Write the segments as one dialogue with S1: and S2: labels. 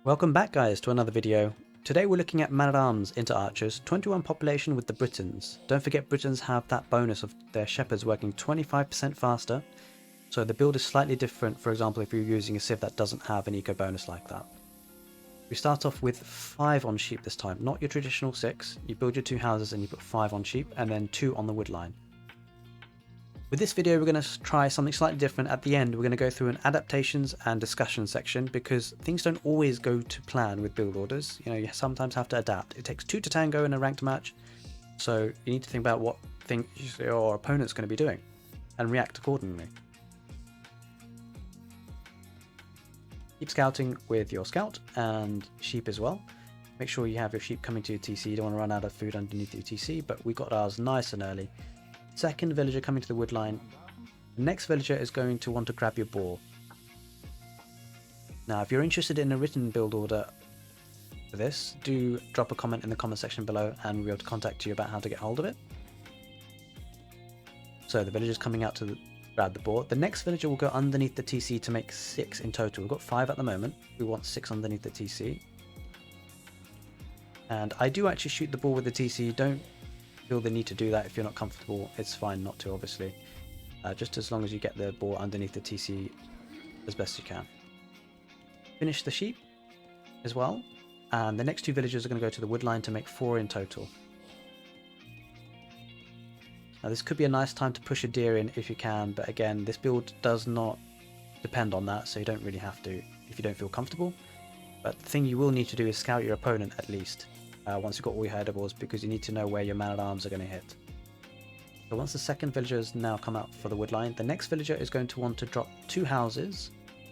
S1: Welcome back guys to another video. Today we're looking at man-at-arms into archers, 21 population with the Britons. Don't forget Britons have that bonus of their shepherds working 25% faster, so the build is slightly different, for example if you're using a civ that doesn't have an eco bonus like that. We start off with 5 on sheep this time, not your traditional 6. You build your 2 houses and you put 5 on sheep and then 2 on the wood line. With this video we're going to try something slightly different. At the end we're going to go through an adaptations and discussion section because things don't always go to plan with build orders. You sometimes have to adapt. It takes 2 to tango in a ranked match, so you need to think about what thing your opponent's going to be doing and react accordingly. Keep scouting with your scout and sheep as well. Make sure you have your sheep coming to your TC. You don't want to run out of food underneath your TC, but we got ours nice and early. Second villager coming to the wood line. The next villager is going to want to grab your boar. Now if you're interested in a written build order for this, do drop a comment in the comment section below and we'll be able to contact you about how to get hold of it. So the villager's coming out to grab the boar. The next villager will go underneath the TC to make 6 in total. We've got 5 at the moment. We want 6 underneath the TC. And I do actually shoot the boar with the TC. Don't feel the need to do that if you're not comfortable. It's fine not to, obviously, just as long as you get the boar underneath the TC as best you can. Finish the sheep as well, and the next 2 villagers are going to go to the wood line to make 4 in total. Now this could be a nice time to push a deer in if you can, but again this build does not depend on that, so you don't really have to if you don't feel comfortable. But the thing you will need to do is scout your opponent at least once you've got all your edibles, because you need to know where your man-at-arms are going to hit. So once the second villager has now come out for the wood line, the next villager is going to want to drop 2 houses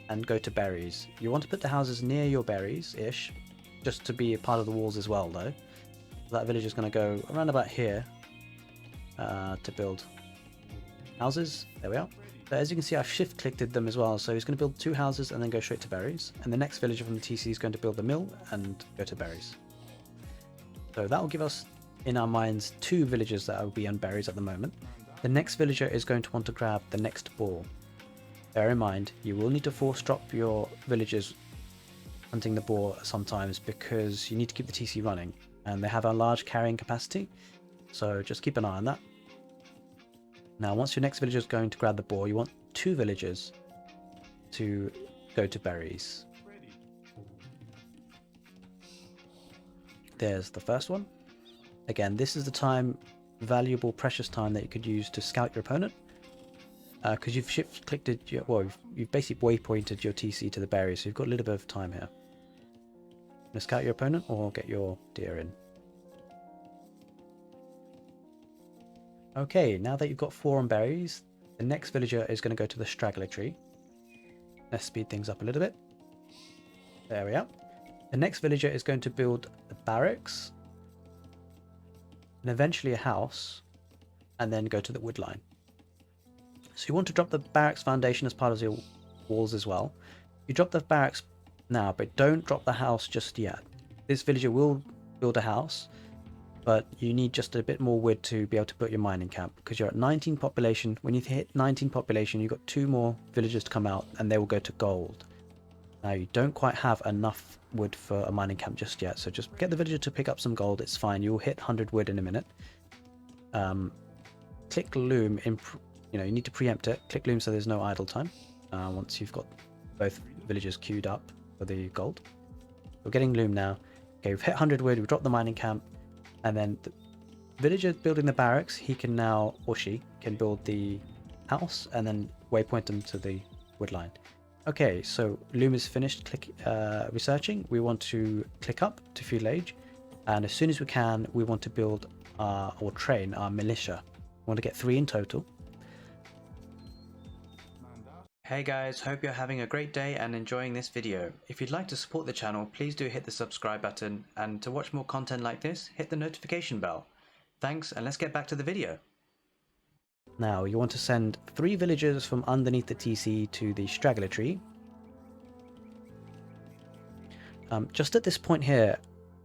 S1: and go to berries. You want to put the houses near your berries-ish, just to be a part of the walls as well though. So that villager is going to go around about here to build houses. There we are. But as you can see, I've shift-clicked them as well, so he's going to build 2 houses and then go straight to berries. And the next villager from the TC is going to build the mill and go to berries. So that will give us, in our minds, 2 villagers that will be on berries at the moment. The next villager is going to want to grab the next boar. Bear in mind, you will need to force drop your villagers hunting the boar sometimes because you need to keep the TC running, and they have a large carrying capacity, so just keep an eye on that. Now once your next villager is going to grab the boar, you want 2 villagers to go to berries. There's the first one. Again, this is the time, valuable, precious time that you could use to scout your opponent, because you've shift-clicked your, well, you've basically waypointed your TC to the berries, so you've got a little bit of time here. Want to scout your opponent or get your deer in? Okay, now that you've got 4 on berries, the next villager is going to go to the straggler tree. Let's speed things up a little bit. There we are. The next villager is going to build the barracks and eventually a house and then go to the wood line. So you want to drop the barracks foundation as part of your walls as well. You drop the barracks now, but don't drop the house just yet. This villager will build a house, but you need just a bit more wood to be able to put your mining camp, because you're at 19 population. When you hit 19 population, you've got 2 more villagers to come out and they will go to gold. Now you don't quite have enough wood for a mining camp just yet, so just get the villager to pick up some gold. It's fine, you'll hit 100 wood in a minute. Click loom, you need to preempt it. Click loom so there's no idle time once you've got both villagers queued up for the gold. We're getting loom now. Okay, we've hit 100 wood, we've dropped the mining camp, and then the villager building the barracks, he can now, or she can build the house and then waypoint them to the wood line. Okay, so loom is finished. Click researching. We want to click up to Feudal Age, and as soon as we can, we want to build or train our militia. We want to get 3 in total. Hey guys, hope you're having a great day and enjoying this video. If you'd like to support the channel, please do hit the subscribe button, and to watch more content like this, hit the notification bell. Thanks, and let's get back to the video. Now you want to send 3 villagers from underneath the TC to the straggler tree. Just at this point here,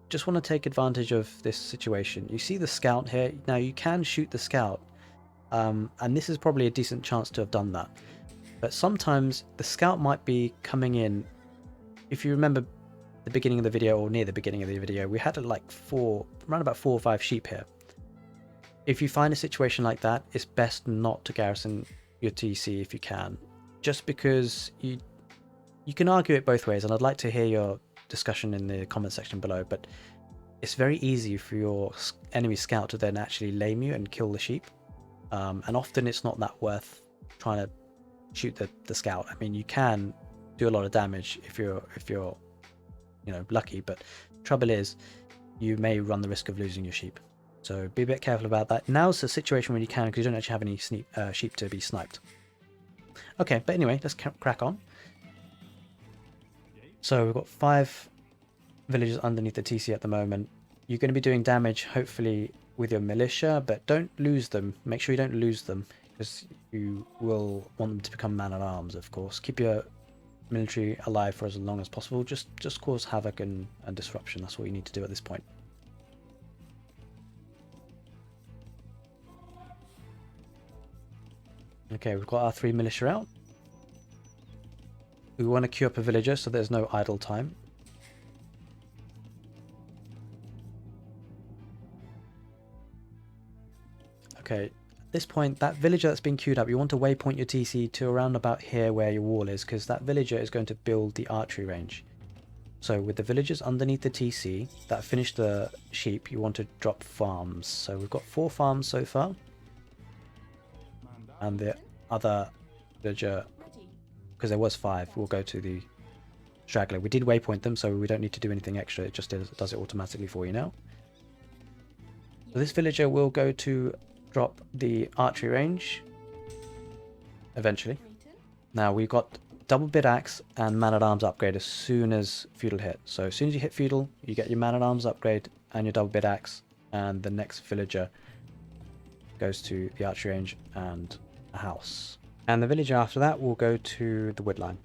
S1: just want to take advantage of this situation. You see the scout here. Now you can shoot the scout, and this is probably a decent chance to have done that. But sometimes the scout might be coming in. If you remember the beginning of the video, or near the beginning of the video, we had like around about 4 or 5 sheep here. If you find a situation like that, it's best not to garrison your TC if you can, just because you can argue it both ways, and I'd like to hear your discussion in the comment section below. But it's very easy for your enemy scout to then actually lame you and kill the sheep, and often it's not that worth trying to shoot the scout. I mean, you can do a lot of damage if you're lucky, but trouble is you may run the risk of losing your sheep. So be a bit careful about that. Now's the situation when you can, because you don't actually have any sheep to be sniped. Okay, but anyway, let's crack on. So we've got 5 villagers underneath the TC at the moment. You're going to be doing damage, hopefully, with your militia, but don't lose them. Make sure you don't lose them, because you will want them to become man-at-arms, of course. Keep your military alive for as long as possible. Just cause havoc and disruption. That's what you need to do at this point. Okay, we've got our 3 militia out. We want to queue up a villager so there's no idle time. Okay, at this point, that villager that's been queued up, you want to waypoint your TC to around about here where your wall is, because that villager is going to build the archery range. So with the villagers underneath the TC that finish the sheep, you want to drop farms. So we've got 4 farms so far. And the other villager, because there was 5, will go to the straggler. We did waypoint them, so we don't need to do anything extra. It just does it automatically for you now. So this villager will go to drop the archery range eventually. Now we've got double bid axe and man-at-arms upgrade as soon as feudal hit. So as soon as you hit feudal, you get your man-at-arms upgrade and your double bid axe, and the next villager goes to the archery range and a house. And the villager after that will go to the woodline.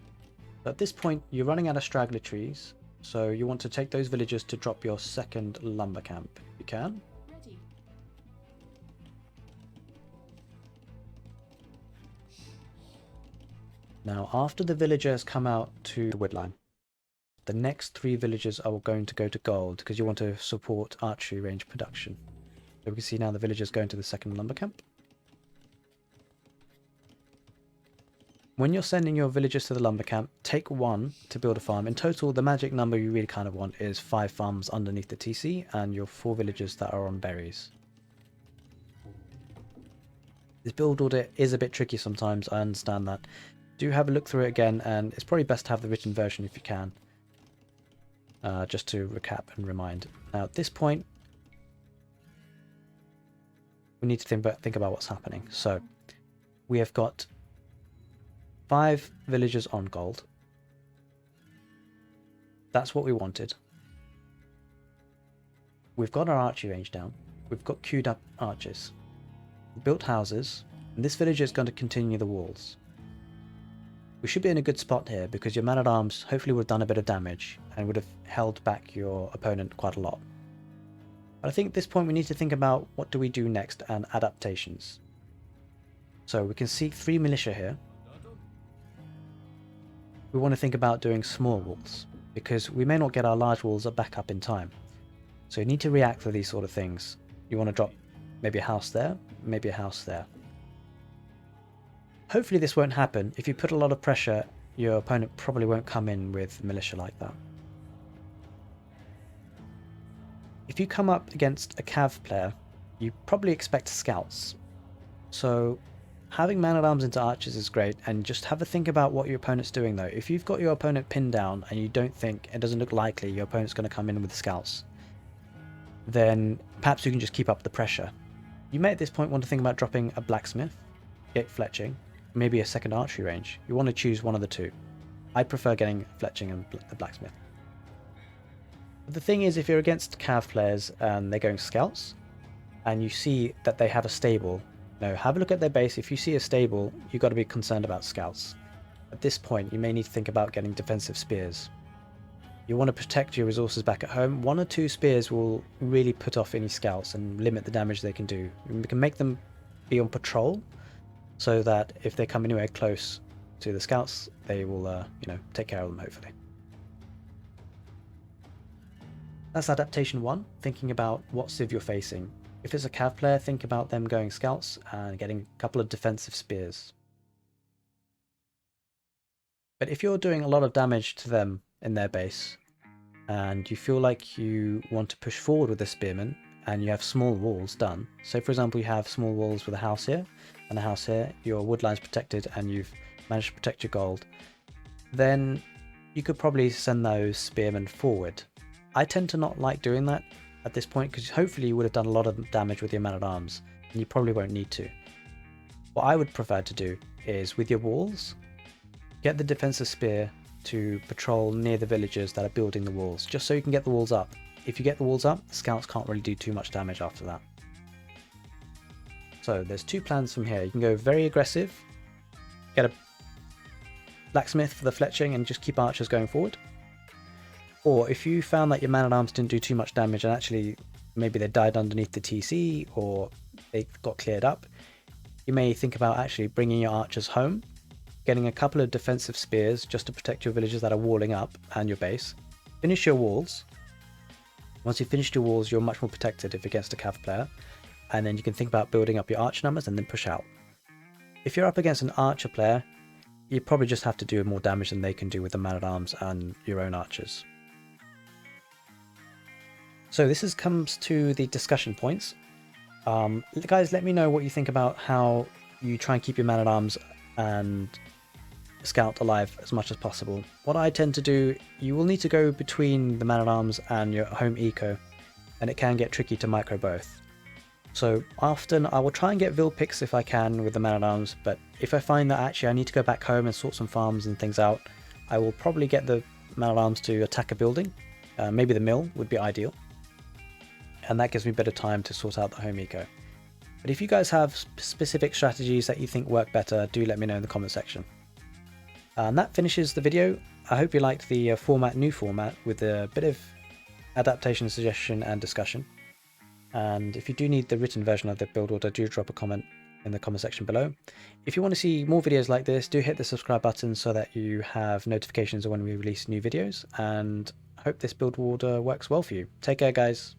S1: At this point, you're running out of straggler trees, so you want to take those villagers to drop your second lumber camp if you can.
S2: Ready.
S1: Now, after the villagers come out to the woodline, the next 3 villagers are going to go to gold, because you want to support archery range production. So we can see now the villagers going to the second lumber camp. When you're sending your villagers to the lumber camp, take 1 to build a farm. In total, the magic number you really kind of want is 5 farms underneath the TC and your 4 villagers that are on berries. This build order is a bit tricky sometimes, I understand that. Do have a look through it again, and it's probably best to have the written version if you can. Just to recap and remind. Now at this point, we need to think about what's happening. So we have got 5 villagers on gold. That's what we wanted. We've got our archery range down. We've got queued up archers. We've built houses, and this villager is going to continue the walls. We should be in a good spot here, because your man-at-arms hopefully would have done a bit of damage and would have held back your opponent quite a lot. But I think at this point we need to think about what do we do next, and adaptations. So we can see 3 militia here. We want to think about doing small walls, because we may not get our large walls back up in time. So you need to react to these sort of things. You want to drop maybe a house there, maybe a house there. Hopefully this won't happen. If you put a lot of pressure, your opponent probably won't come in with militia like that. If you come up against a cav player, you probably expect scouts. So having man-at-arms into archers is great, and just have a think about what your opponent's doing though. If you've got your opponent pinned down and you don't think, it doesn't look likely your opponent's going to come in with scouts, then perhaps you can just keep up the pressure. You may at this point want to think about dropping a blacksmith, get fletching, maybe a second archery range. You want to choose one of the 2. I prefer getting fletching and the blacksmith. But the thing is, if you're against cav players and they're going scouts, and you see that they have a stable, have a look at their base. If you see a stable, you've got to be concerned about scouts. At this point, you may need to think about getting defensive spears. You want to protect your resources back at home. 1 or 2 spears will really put off any scouts and limit the damage they can do. We can make them be on patrol, so that if they come anywhere close to the scouts, they will, take care of them, hopefully. That's adaptation 1, thinking about what civ you're facing. If it's a cav player, think about them going scouts and getting a couple of defensive spears. But if you're doing a lot of damage to them in their base, and you feel like you want to push forward with a spearman, and you have small walls done, so for example you have small walls with a house here, and a house here, your wood line's protected and you've managed to protect your gold, then you could probably send those spearmen forward. I tend to not like doing that at this point, because hopefully you would have done a lot of damage with your man-at-arms, and you probably won't need to. What I would prefer to do is, with your walls, get the defensive spear to patrol near the villagers that are building the walls, just so you can get the walls up. If you get the walls up, the scouts can't really do too much damage after that. So there's two plans from here. You can go very aggressive, get a blacksmith for the fletching and just keep archers going forward. Or if you found that your man-at-arms didn't do too much damage and actually maybe they died underneath the TC or they got cleared up, you may think about actually bringing your archers home, getting a couple of defensive spears just to protect your villagers that are walling up and your base. Finish your walls. Once you've finished your walls, you're much more protected if against a cav player, and then you can think about building up your archer numbers and then push out. If you're up against an archer player, you probably just have to do more damage than they can do with the man-at-arms and your own archers. So this comes to the discussion points. Guys, let me know what you think about how you try and keep your man-at-arms and scout alive as much as possible. What I tend to do, you will need to go between the man-at-arms and your home eco, and it can get tricky to micro both. So often I will try and get Vil picks if I can with the man-at-arms, but if I find that actually I need to go back home and sort some farms and things out, I will probably get the man-at-arms to attack a building. Maybe the mill would be ideal, and that gives me better time to sort out the home eco. But if you guys have specific strategies that you think work better, do let me know in the comment section. And that finishes the video. I hope you liked the new format with a bit of adaptation suggestion and discussion. And if you do need the written version of the build order, do drop a comment in the comment section below. If you want to see more videos like this, do hit the subscribe button so that you have notifications when we release new videos, and I hope this build order works well for you. Take care, guys.